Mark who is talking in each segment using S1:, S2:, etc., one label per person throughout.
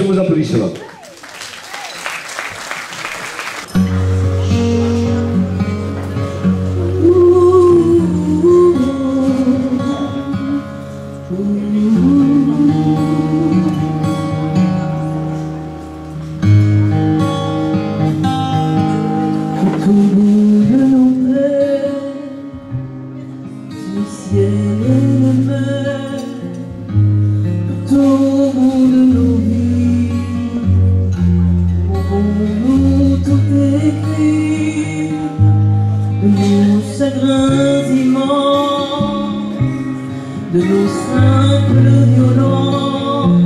S1: vos applaudissements.
S2: De nos simples violons,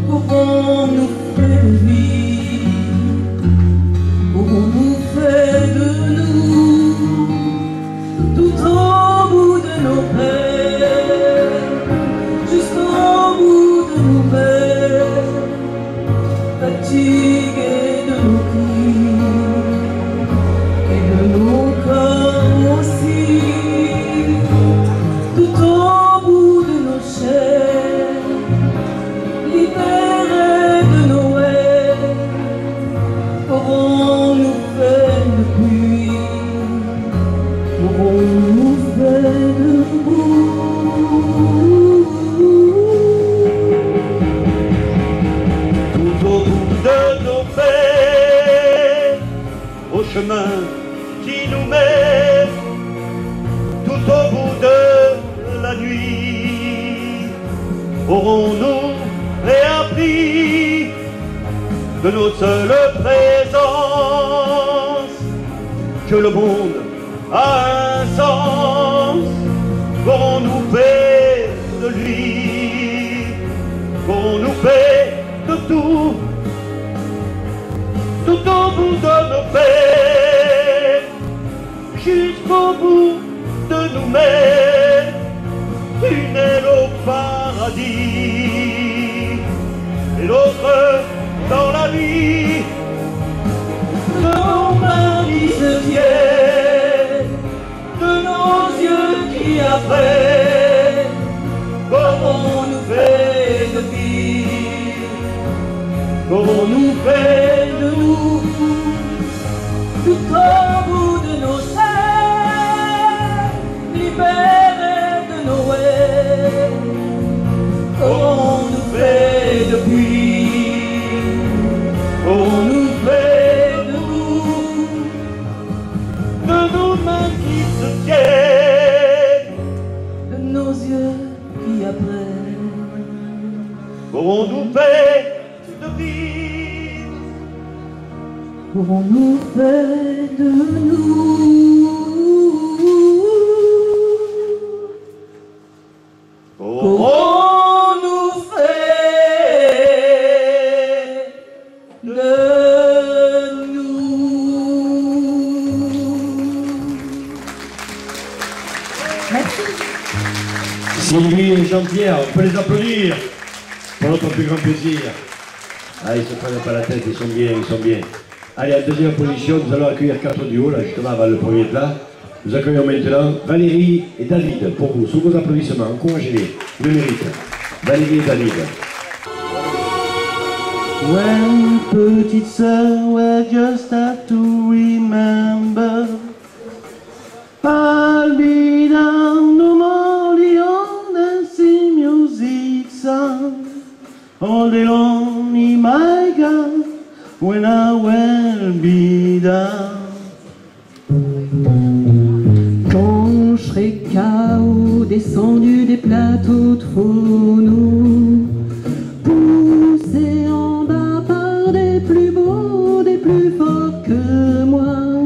S2: pourrons-nous faire vivre, pourrons-nous faire de nous, tout au bout de nos peines, jusqu'au bout de nos peines, fatigués de nos cris et de nos corps aussi. Libérés de Noël, pourrons-nous faire de pluie, pourrons-nous faire de boue.
S3: Tout au bout de nos peines, au chemin qui nous mène, tout au bout de la nuit, aurons-nous réappris de nos seules présences que le monde a un sens, qu'aurons-nous fait de lui, qu'aurons-nous fait de tout, tout au bout de nos peines, jusqu'au bout de nous-mêmes, une aile au paradis et l'autre dans la vie.
S2: De nos mains qui se tiennent, de nos yeux qui apprennent, qu'aurons-nous fait de pire, qu'aurons-nous fait de nous, tout au bout de nos chaînes, libérés de Noël, qu'aurons-nous fait depuis, qu'aurons-nous fait de nous,
S3: de nos mains qui se tiennent,
S2: de nos yeux qui apprennent,
S3: qu'aurons-nous fait de vivre,
S2: qu'aurons-nous fait de nous. Qu'aurons-nous fait de nous? Merci.
S1: Sylvie et Jean-Pierre, on peut les applaudir pour notre plus grand plaisir. Ah, ils se prennent pas la tête, ils sont bien, ils sont bien. Allez, en deuxième position, nous allons accueillir 4 duos, là, justement, avant le premier plat. Nous accueillons maintenant Valérie et David, pour vous, sous vos applaudissements, encouragez-les, ils le méritent. Valérie et David.
S4: When petite sœur, we just have to remember I'll be down no more the old dancing music sound all day long in my God when I will be down.
S2: Quand je serai KO, descendu des plateaux de Phono, poussé en bas par des plus beaux, des plus forts que moi,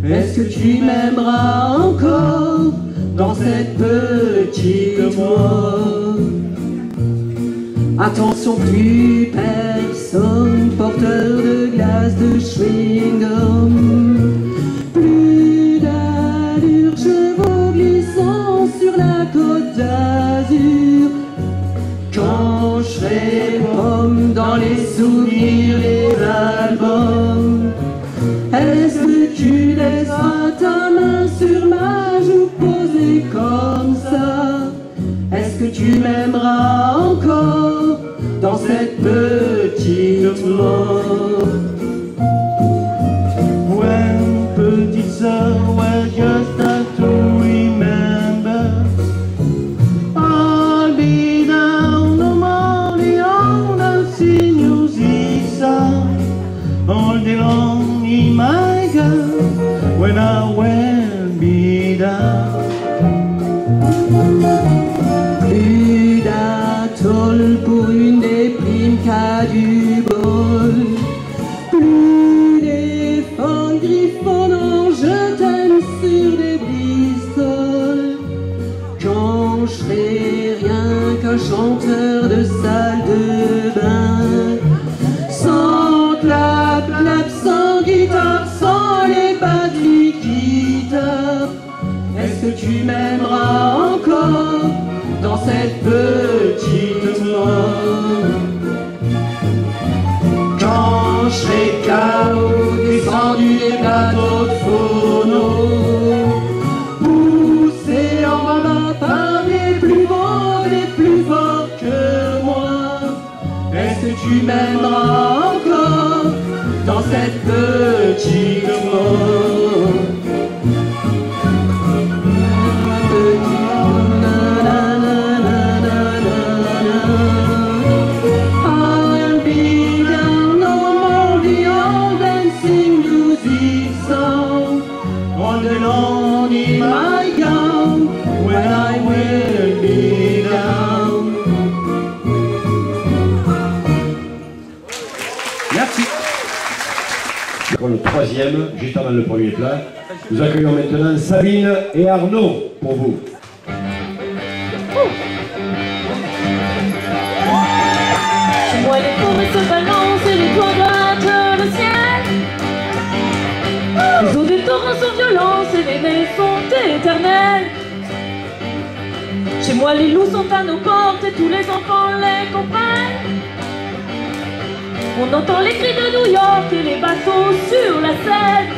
S2: est-ce que tu m'aimeras encore dans cette petite voix? Attention, plus personne porteur de glace de chewing-gum, plus d'allure, chevaux glissant sur la côte d'Azur. Quand je serai pomme dans les souvenirs, les albums, est-ce que tu laisseras ta main sur ma joue posée comme ça? Est-ce que tu m'aimeras encore dans cette petite
S4: love. When petite sœur, well, just have to remember, I'll be down normally on the sea music sound all day long in my girl when I will be down.
S2: Plus d'atoll pour une déprime qu'à du bol. Plus d'éléphants griffonnant, je t'aime sur des bristoles. Quand je serai rien qu'un chanteur de salle de bain, sans clap, clap, sans guitare, sans les batteries qui tapent. Est-ce que tu m'aimeras encore dans cette petite mort? Quand je serai KO, descendu des plateaux de phono, poussé en bas par des plus beaux, des plus forts que moi, est-ce que tu m'aimeras encore dans cette petite mort?
S1: Merci. Pour le troisième, juste avant le premier plat, nous accueillons maintenant Sabine et Arnaud pour vous.
S5: Chez moi les forêts se balancent et les toits grattent le ciel. Les eaux des torrents sont violentes et les neiges sont éternelles. Chez moi les loups sont à nos portes et tous les enfants les comprennent. On entend les cris de New York et les bateaux sur la Seine.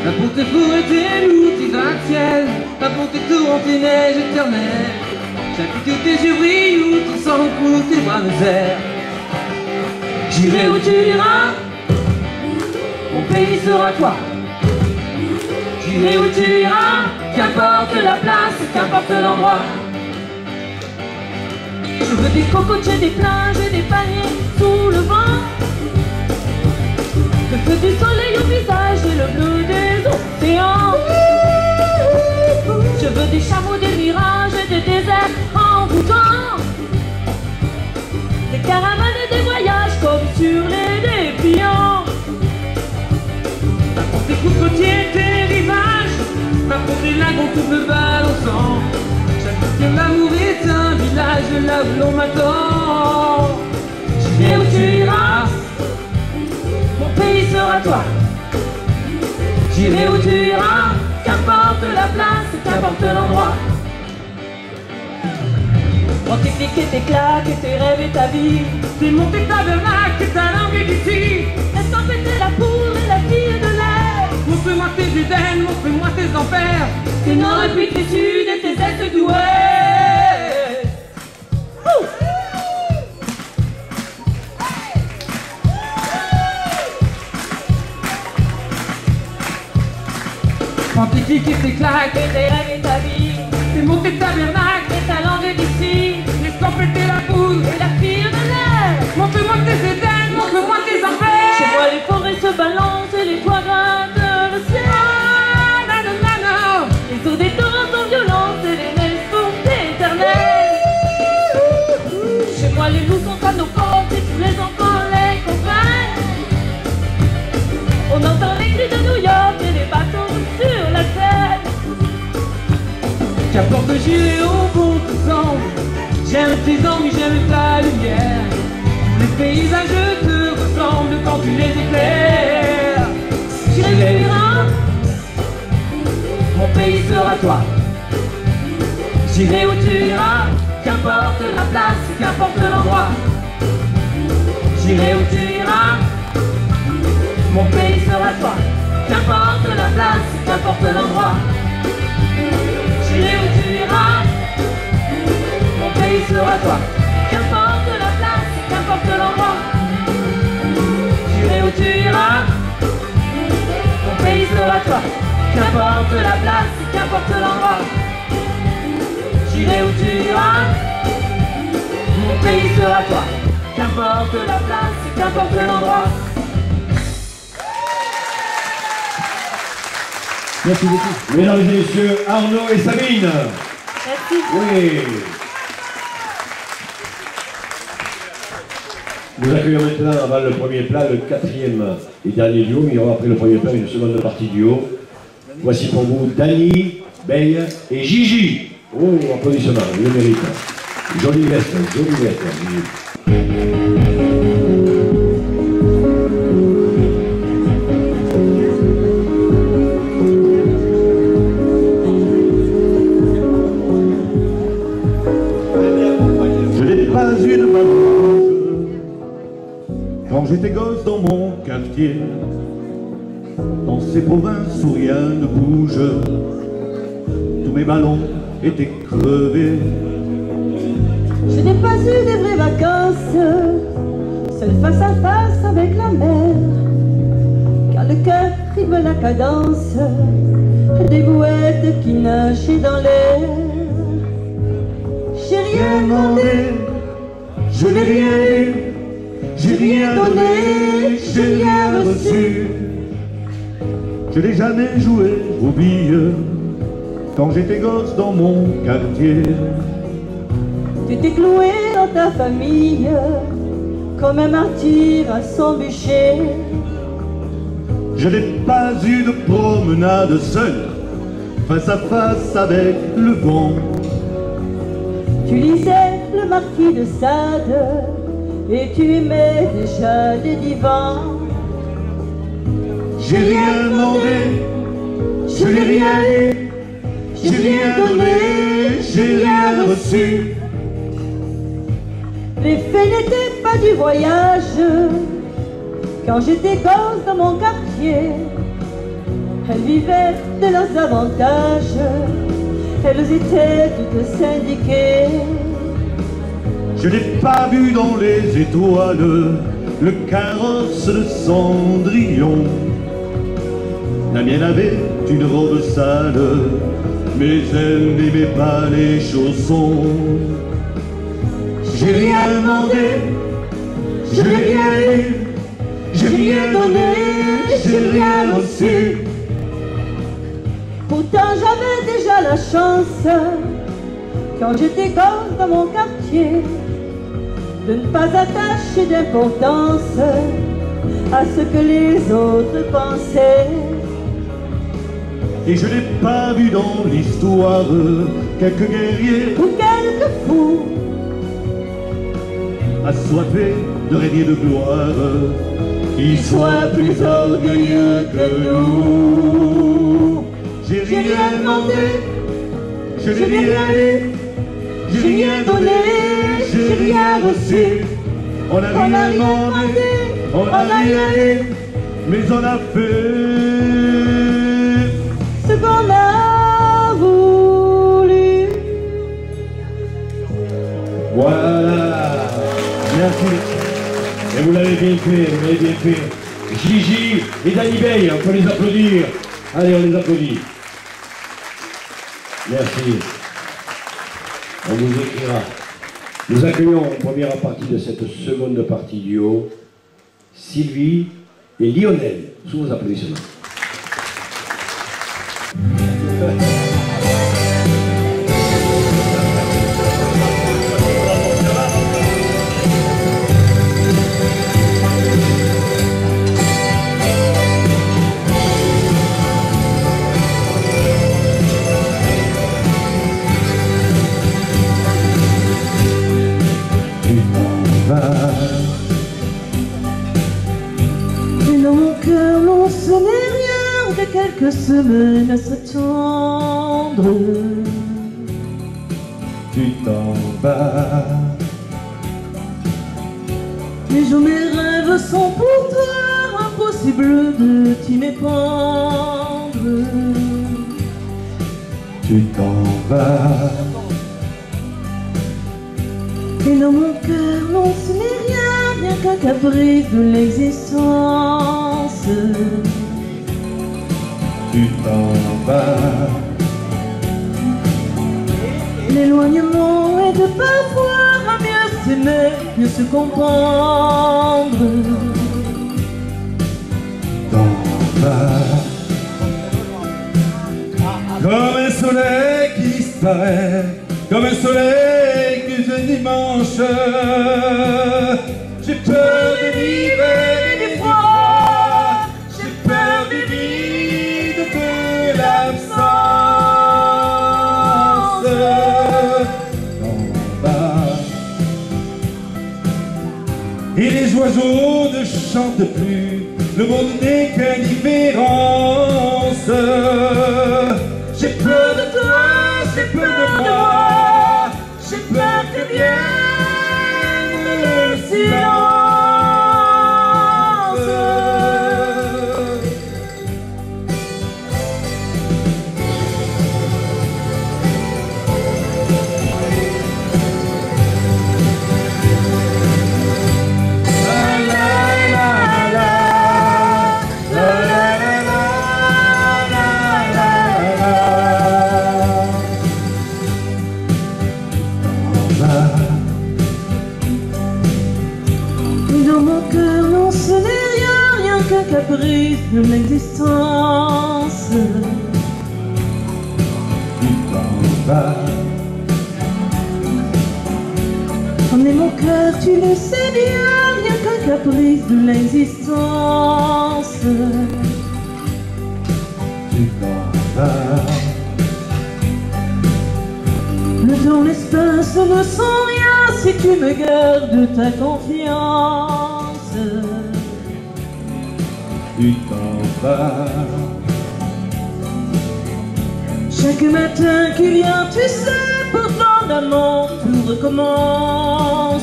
S2: Pas pour tes forêts, tes loups, tes gratte-ciel, pas pour tes torrents, tes neiges éternelles. J'appuie que tes yeux brillent ou ton sang coule, tes bras me serrent.
S5: J'irai où tu iras, mon pays sera toi. J'irai où tu iras, qu'importe la place, qu'importe l'endroit. Je veux des cocotiers, des plages et des paniers sous le vent. Le feu du soleil au visage et le bleu des océans. Je veux des chameaux, des mirages et des déserts envoûtants. Des caravanes et des voyages comme sur les dépliants.
S2: Pas pour tes cocotiers, tes rivages, pas pour tes lagons tout me balançant. J'avoue que l'amour est un village là où l'on m'attend.
S5: J'irai où tu iras, mon pays sera toi. J'irai où tu iras, qu'importe la place, qu'importe l'endroit. Prends tes clics et tes claques et tes rêves et ta vie.
S2: T'es monté ta bernaque et ta langue d'ici.
S5: Laisse t'empêter la poudre et la fille de l'air.
S2: Montre-moi tes Éden, montre-moi tes enfers.
S5: Tes nord et puis tes sud et tes est du ouest.
S2: Prends tes clics et tes claques
S5: Et tes rêves et ta vie.
S2: t'es monté ta bernaque
S5: Et ta langue d'ici.
S2: laisse-toi péter la poudre.
S5: Et la fille de l'air.
S2: Montre-moi tes Éden, montre-moi tes enfers.
S5: Chez moi les forêts se balancent et les toits grattent le ciel.
S2: Ah, nanana.
S5: Les eaux des torrents sont violentes et les neiges sont éternelles. Chez moi les loups sont à nos portes et tous les enfants les comprennent. On entend les cris de New York et les bateaux sur la Seine.
S2: Qu'importe j'irai au bon temps. J'aime tes amis, j'aime ta lumière. Les paysages te ressemblent quand tu les éclaires.
S5: J'irai où tu iras,
S2: Mon pays sera toi.
S5: j'irai où tu iras, qu'importe la place, qu'importe l'endroit. J'irai où tu iras, mon pays sera toi. Qu'importe la place, qu'importe l'endroit. J'irai où tu iras, mon pays sera toi. Qu'importe la place, qu'importe l'endroit. sera toi. Qu'importe la place, qu'importe l'endroit, j'irai où tu iras, mon pays sera toi. Qu'importe la place, qu'importe l'endroit.
S1: Merci beaucoup. Mesdames et messieurs, Arnaud et Sabine.
S5: Merci.
S1: Oui. Nous accueillons maintenant, avant le premier plat, le quatrième et dernier duo. Il y aura après le premier plat une seconde partie duo. Voici pour vous Dany, Bey et Gigi. Oh, applaudissements, il le mérite. Jolie veste, Gigi.
S4: Je n'ai pas eu de balance quand j'étais gosse dans mon quartier. Dans ces provinces où rien ne bouge, tous mes ballons étaient crevés.
S2: Je n'ai pas eu des vraies vacances, seul face à face avec la mer. Car le cœur rythme la cadence des bouettes qui nageaient dans l'air. J'ai rien demandé,
S4: je n'ai rien eu, j'ai rien donné, j'ai rien reçu. Je n'ai jamais joué aux billes quand j'étais gosse dans mon quartier.
S2: tu t'es cloué dans ta famille comme un martyr à son bûcher.
S4: Je n'ai pas eu de promenade seul, face à face avec le vent.
S2: Tu lisais le Marquis de Sade et tu aimais déjà les divans.
S4: J'ai rien demandé, je n'ai rien eu, j'ai rien donné, j'ai rien reçu.
S2: Les faits n'étaient pas du voyage. Quand j'étais gosse dans mon quartier, elles vivaient de leurs avantages. Elles étaient toutes syndiquées.
S4: Je n'ai pas vu dans les étoiles le carrosse de Cendrillon. La mienne avait une robe sale, mais elle n'aimait pas les chaussons. J'ai rien demandé, je n'ai rien eu, j'ai rien donné, j'ai rien reçu.
S2: Pourtant j'avais déjà la chance, quand j'étais gosse dans mon quartier, de ne pas attacher d'importance à ce que les autres pensaient.
S4: Et je n'ai pas vu dans l'histoire quelques guerriers
S2: Ou quelques fous
S4: assoiffés de régner de gloire, qui soient plus orgueilleux que nous. J'ai rien demandé, je n'ai rien eu, j'ai rien donné, j'ai rien reçu. On n'a rien demandé, on n'a rien eu, mais on a fait
S2: ce qu'on a voulu.
S1: Voilà. Merci. Et vous l'avez bien fait, vous l'avez bien fait. Gigi et Dany Bey, on peut les applaudir. Allez, on les applaudit. Merci. On vous écrira. Nous accueillons en première partie de cette seconde partie duo Sylvie et Lionel, sous vos applaudissements.
S2: Et dans mon cœur, non, ce n'est rien que quelques semaines à s'attendre.
S4: tu t'en vas.
S2: Mais je mes rêves sont pour toi, impossible de t'y mépendre.
S4: Tu t'en vas.
S2: Et dans mon cœur, non, ce n'est rien qu'un caprice de l'existence.
S5: se comprendre.
S4: D'en bas, comme un soleil qui disparaît, comme un soleil qui se dimanche. J'ai peur de l'hiver et du froid, j'ai peur du vide, de l'absence. D'en bas, et les oiseaux ne chantent plus, le monde n'est qu'indifférence. J'ai peur de toi, j'ai peur de moi, j'ai peur que vienne le silence.
S5: Dans mon cœur, non, ce n'est rien qu'un caprice de l'existence. Mais mon cœur, tu le sais bien, rien qu'un caprice de l'existence. Le temps, l'espace ne sont rien si tu me gardes ta confiance.
S4: Tu t'en vas.
S5: Chaque matin qui vient, tu sais, pourtant d'amour tout recommence.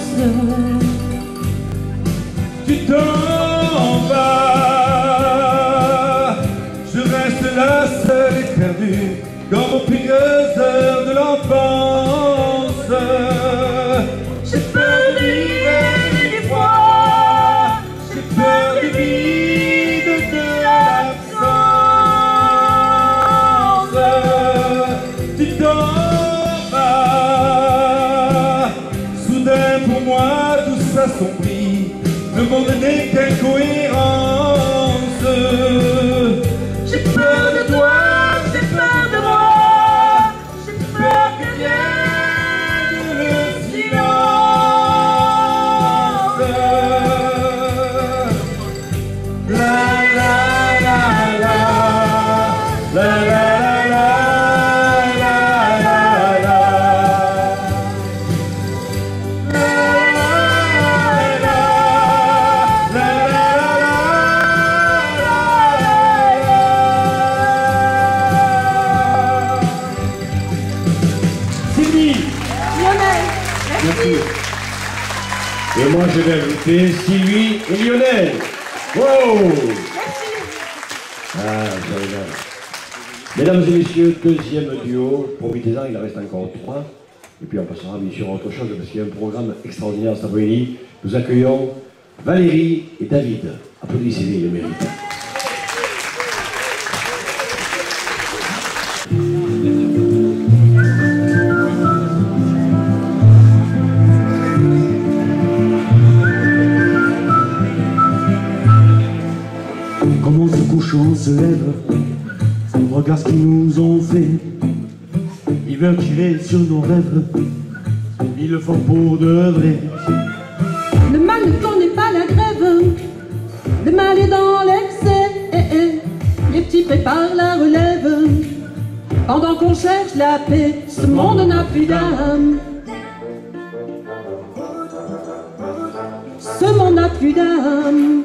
S4: Tu t'en vas. Je reste là seul et perdu, comme aux pires heures de l'enfance. J'ai peur de l'hiver et du froid, j'ai peur du vide, de l'absence. Tu t'en vas. Soudain pour moi tout s'assombrit, le monde n'est qu'incohérence. J'ai peur de toi, j'ai peur de moi, j'ai peur que vienne le silence. La la la la, la la la la, la la la.
S1: Sylvie.
S5: Lionel,
S1: Merci. Et moi je vais ajouter Sylvie et Lionel. Wow. Ah, formidable. Mesdames et messieurs, deuxième duo. Profitez-en, il en reste encore 3. Et puis on passera bien sûr à autre chose parce qu'il y a un programme extraordinaire cet après-midi. Nous accueillons Valérie et David. Applaudissez-les, ils le méritent.
S4: Comme on se couche, on se lève, on regarde ce qu'ils nous ont fait. Ils veulent tirer sur nos rêves, ils le font pour de vrai.
S2: Le mal ne connaît pas la grève, le mal est dans l'excès. Les petits préparent la relève, pendant qu'on cherche la paix, ce monde n'a plus d'âme. Ce monde n'a plus d'âme.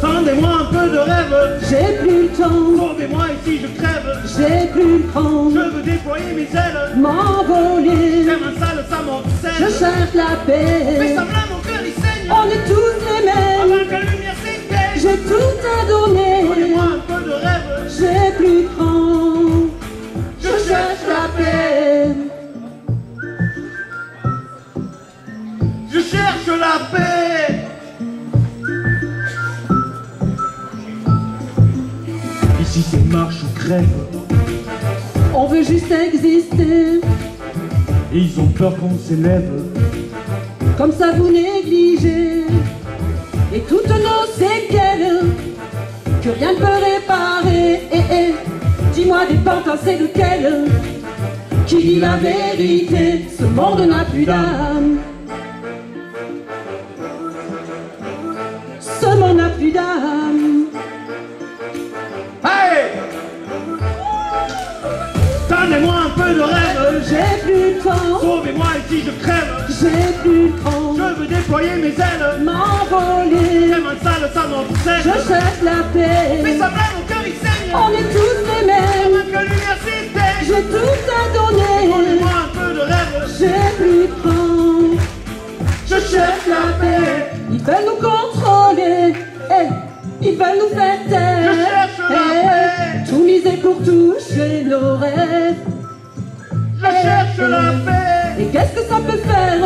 S4: Tendez-moi un peu de rêve,
S2: J'ai plus le temps,
S4: sauvez-moi ici, je crève.
S2: j'ai plus le temps,
S4: Je veux déployer mes ailes,
S2: m'envoler.
S4: j'aime un sale, ça
S2: Je
S4: m'obsède.
S2: cherche la
S4: Fais
S2: paix,
S4: semblant, mon cœur il saigne,
S2: on est tous les mêmes.
S4: avant que la lumière s'éteigne.
S2: J'ai tout à donner,
S4: Donnez-moi un peu de rêve,
S2: j'ai plus le temps. Je cherche la paix.
S4: je cherche la paix. Ici c'est marche ou crève,
S2: On veut juste exister,
S4: Et ils ont peur qu'on s'élève.
S2: Comme ça vous négligez et toutes nos séquelles que rien ne peut réparer. Dis-moi des pantins, c'est lequel qui dit la vérité? Ce monde n'a plus d'âme. Ce monde n'a plus d'âme.
S4: Hey! Donnez-moi un peu de rêve.
S2: J'ai plus le temps.
S4: Sauvez-moi ici, je crève.
S2: J'ai plus le temps.
S4: Je veux déployer mes ailes.
S2: M'envoler.
S4: Les mains sales, ça m'obsède.
S2: Je cherche la paix.
S4: Mais ça blâme, mon cœur il saigne.
S2: On est tous les mêmes.
S4: Même que l'université.
S2: J'ai tout à donner.
S4: Donnez-moi un peu de rêve.
S2: J'ai plus de temps.
S4: Je cherche la paix.
S2: Ils veulent nous contrôler. Ils veulent nous faire taire.
S4: Je cherche la paix.
S2: Tout miser pour toucher nos rêves.
S4: Je cherche la paix.
S2: Et qu'est-ce que ça peut faire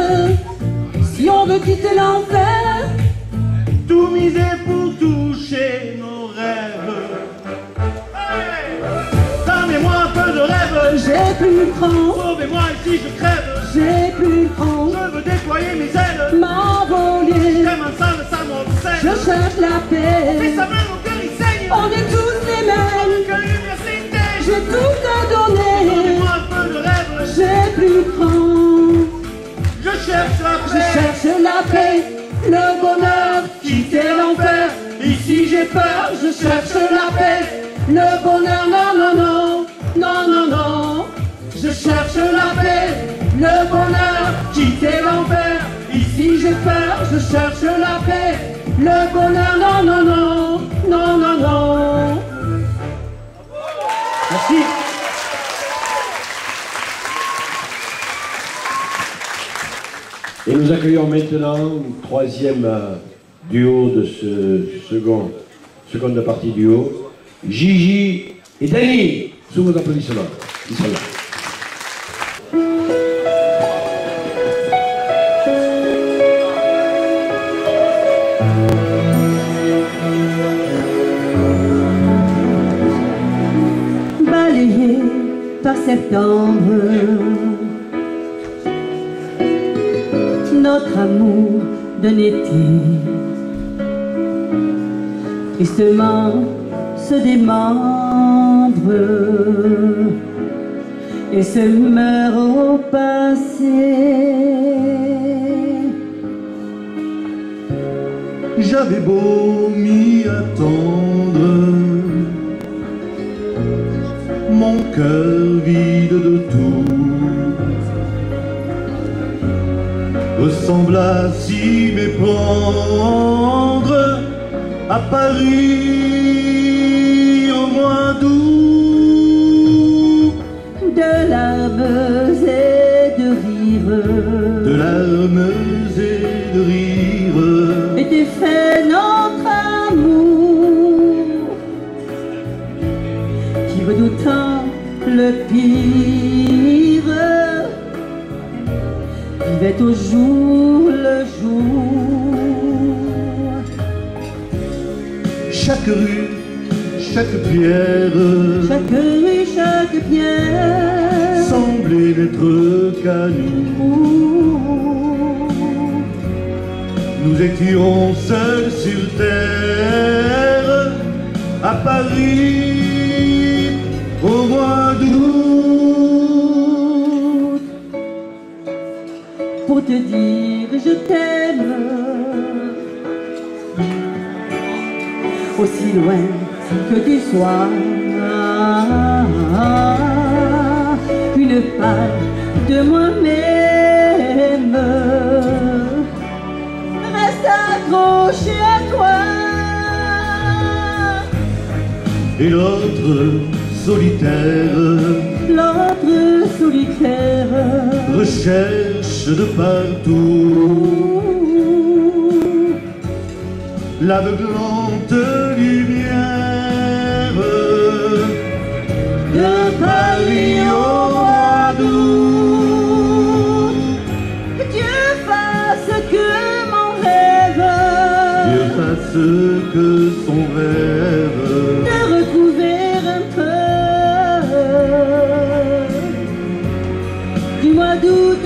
S2: si on veut quitter l'enfer?
S4: Tout miser pour toucher nos rêves. Hey! Donnez-moi un peu de rêve.
S2: J'ai plus le temps.
S4: Sauvez-moi ici, je crève.
S2: J'ai plus le temps.
S4: Je veux déployer mes ailes.
S2: M'envoler.
S4: Les mains sales, ça m'obsède.
S2: Je cherche la paix.
S4: Mais ça blâme, mon cœur il saigne.
S2: On est tous les mêmes.
S4: Même que l'université.
S2: J'ai tout à donner.
S4: Donnez-moi un peu de rêve.
S2: J'ai plus de temps.
S4: Je cherche la
S2: Je
S4: paix.
S2: cherche la paix, le bonheur, quitter l'enfer. Ici j'ai peur, je cherche la paix, le bonheur, non, non, non, non, non, non. Je cherche la paix, le bonheur, quitter l'enfer. Ici j'ai peur, je cherche la paix, le bonheur, non, non, non, non, non, non.
S4: Merci.
S1: Et nous accueillons maintenant le troisième duo de ce seconde partie duo, Gigi et Dany, sous vos applaudissements. Ils sont là.
S2: Balayé par septembre, notre amour d'un été tristement se démembre et se meurt au passé.
S4: J'avais beau m'y attendre, mon cœur vide de tout ressemble à s'y méprendre à Paris au mois d'août.
S2: De larmes et de rires,
S4: De larmes et de rires
S2: était fait notre amour, qui redoutant le pire vivait au jour le jour.
S4: chaque rue, chaque pierre,
S2: Chaque rue, chaque pierre
S4: semblait n'être qu'à nous. Nous étions seuls sur terre, à Paris, au mois d'août.
S2: pour te dire je t'aime, aussi loin que tu sois. Une part de moi-même reste accrochée à toi.
S4: Et l'autre solitaire
S2: L'autre solitaire
S4: recherche de partout l'aveuglante lumière
S2: de Paris au mois d'août. Que Dieu fasse que mon rêve
S4: Dieu fasse que son rêve
S2: de retrouver un peu du mois d'août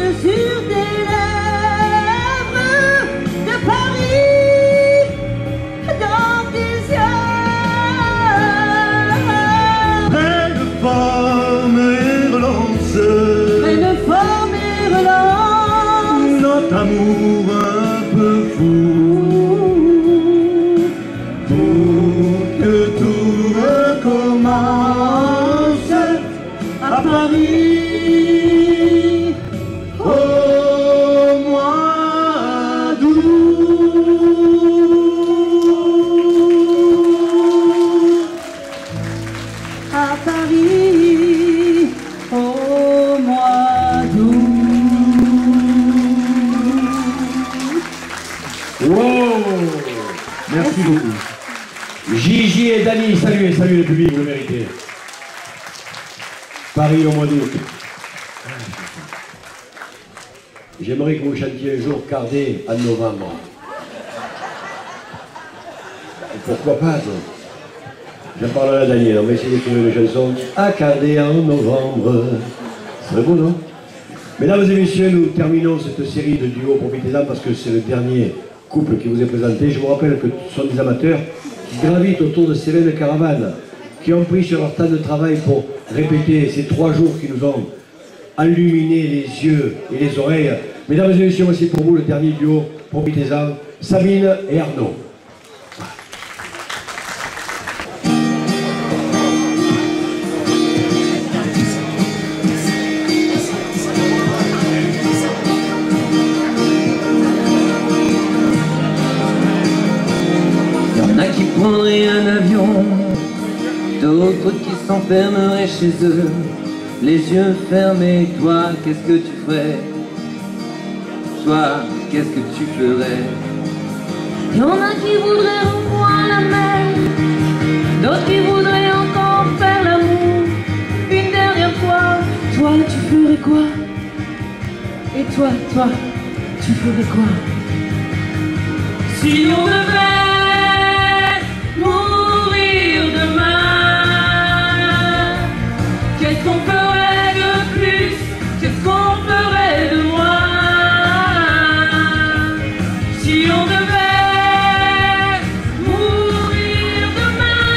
S1: Wow.
S4: Merci beaucoup.
S1: Gigi et Dani, saluez le public, vous le méritez. Paris au mois d'août. J'aimerais que vous chantiez un jour Cardé en novembre. Et pourquoi pas, toi? J'en parlerai à Daniel, on va essayer d'écrire une chanson à Cardé en novembre. C'est très beau, non? Mesdames et messieurs, nous terminons cette série de duos, profitez-en parce que c'est le dernier couple qui vous est présenté. Je vous rappelle que ce sont des amateurs qui gravitent autour de Céline Caravane, qui ont pris sur leur temps de travail pour répéter ces 3 jours qui nous ont illuminé les yeux et les oreilles. Mesdames et messieurs, voici pour vous le dernier duo, profitez-en, Sabine et Arnaud.
S5: Prendraient un avion, d'autres qui s'enfermeraient chez eux, les yeux fermés. Toi, qu'est-ce que tu ferais? Toi, qu'est-ce que tu ferais?
S2: Y en a qui voudraient revoir la mer, d'autres qui voudraient encore faire l'amour une dernière fois. Toi, tu ferais quoi? Et toi, tu ferais quoi?
S5: Si on devait mourir demain, qu'est-ce qu'on ferait de plus? Qu'est-ce qu'on ferait de moins? Si on devait mourir demain,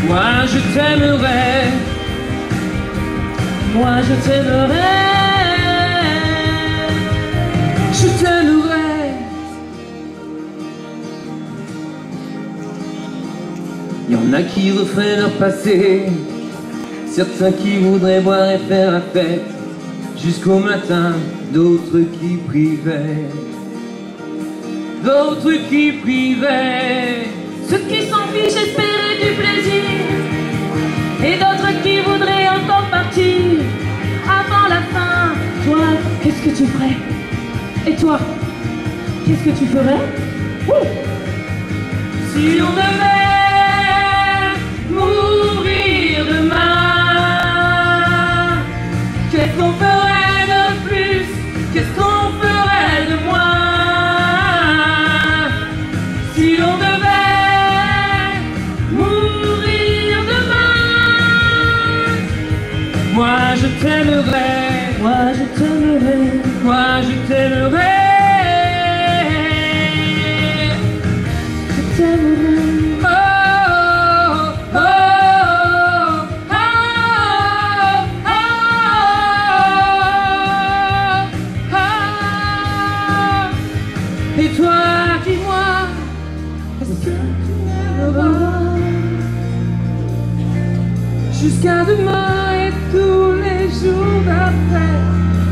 S5: moi je t'aimerais,
S2: Moi, je t'aimerais,
S5: je t'aimerais. Y en a qui referaient leur passé, certains qui voudraient boire et faire la fête jusqu'au matin, d'autres qui privaient,
S2: ceux qui s'en fichent espérer du plaisir, et d'autres qui voudraient encore partir avant la fin. Toi, qu'est-ce que tu ferais? Et toi, qu'est-ce que tu ferais?
S5: Si on devait mourir demain, qu'est-ce qu'on ferait de plus? Qu'est-ce qu'on ferait de moins? Si on devait mourir demain, moi je t'aimerais,
S2: Moi, je t'aimerais,
S5: moi je t'aimerais.
S2: je t'aimerais.
S5: Et toi, dis-moi, est-ce que tu m'aimeras jusqu'à demain et tous les jours d'après,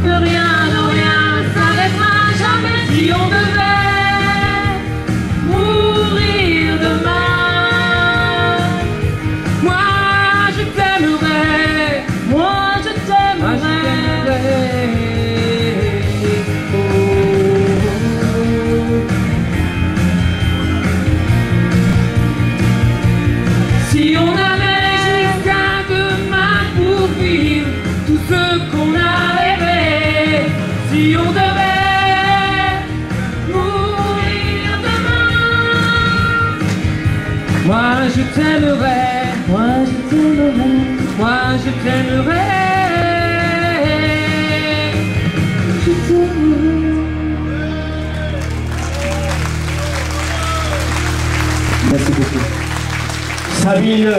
S5: que rien de rien ne s'arrêtera jamais. Si on devait mourir demain, moi je t'aimerais,
S2: Moi, je t'aimerais.
S5: Si on avait jusqu'à demain pour vivre tout ce qu'on a rêvé, si on devait mourir demain, moi je t'aimerais,
S2: Moi, je t'aimerais,
S5: moi je t'aimerais.
S2: je t'aimerais.
S4: Merci beaucoup.
S1: Sabine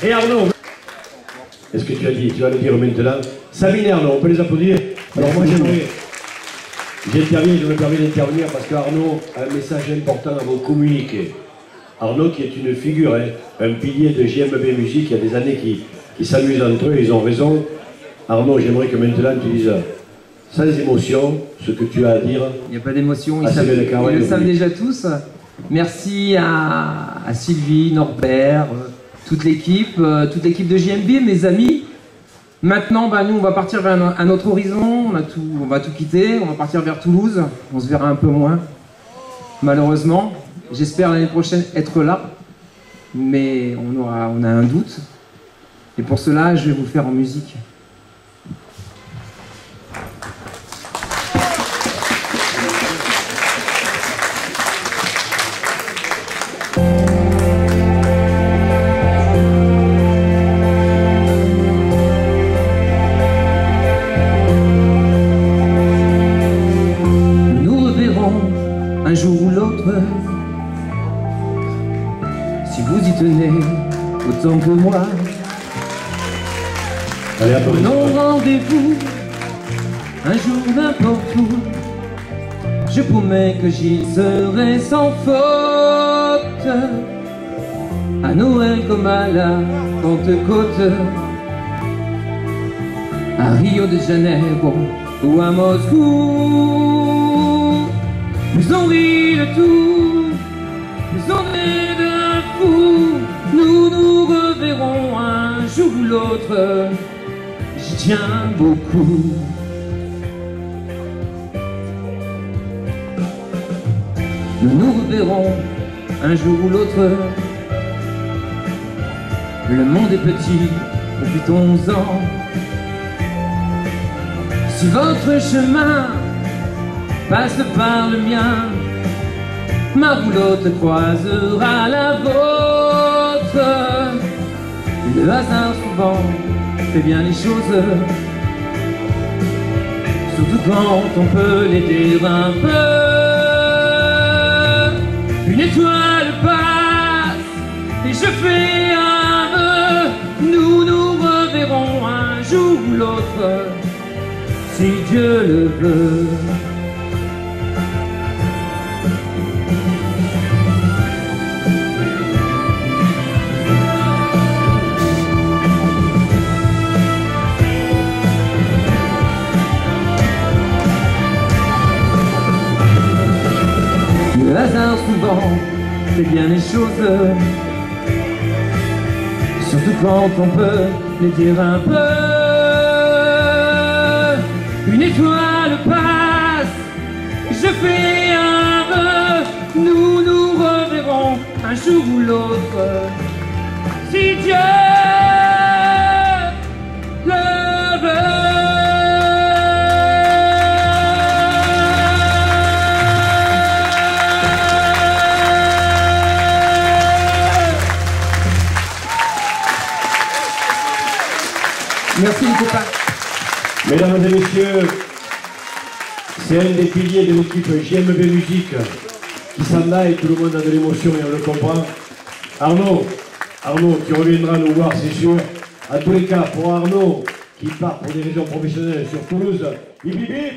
S1: et Arnaud. Est-ce que tu as dit? Tu vas le dire maintenant. Sabine et Arnaud, on peut les applaudir. Alors moi j'aimerais... J'interviens, je me permets d'intervenir parce qu'Arnaud a un message important à vous communiquer. Arnaud qui est une figure, hein, un pilier de JMB Musique, il y a des années qui s'amusent entre eux, ils ont raison. Arnaud, j'aimerais que maintenant tu dises sans émotion ce que tu as à dire.
S5: Il n'y a pas d'émotion, ils
S1: Céline Caravane,
S5: le savent
S1: oui.
S5: déjà tous. Merci à Sylvie, Norbert, toute l'équipe de JMB, mes amis.
S6: Maintenant, nous, on va partir vers un autre horizon, on va tout quitter, on va partir vers Toulouse, on se verra un peu moins, malheureusement. J'espère l'année prochaine être là, mais on a un doute. Et pour cela, je vais vous faire en musique. Un jour ou l'autre, si vous y tenez autant que moi. Prenons rendez-vous un jour n'importe où. Je promets que j'y serai sans faute. À Noël comme à la Pentecôte, à Rio de Janeiro ou à Moscou. Plus on rit de tout, plus on est d'un fou. Nous nous reverrons un jour ou l'autre, j'y tiens beaucoup. Nous nous reverrons un jour ou l'autre. Le monde est petit, profitons-en. Si votre chemin passe par le mien, ma roulotte croisera la vôtre. Le hasard souvent fait bien les choses, surtout quand on peut l'aider un peu. Une étoile passe et je fais un vœu. Nous nous reverrons un jour ou l'autre, si Dieu le veut. Le hasard souvent fait bien les choses, surtout quand on peut les dire un peu. Une étoile passe, je fais un vœu. Nous nous reverrons un jour ou l'autre, si Dieu le veut. Merci les copains.
S1: Mesdames et messieurs, c'est un des piliers de l'équipe JMB Musique qui s'en va et tout le monde a de l'émotion et on le comprend. Arnaud qui reviendra nous voir, c'est sûr. En tous les cas, pour Arnaud qui part pour des raisons professionnelles sur Toulouse, bip bip bip.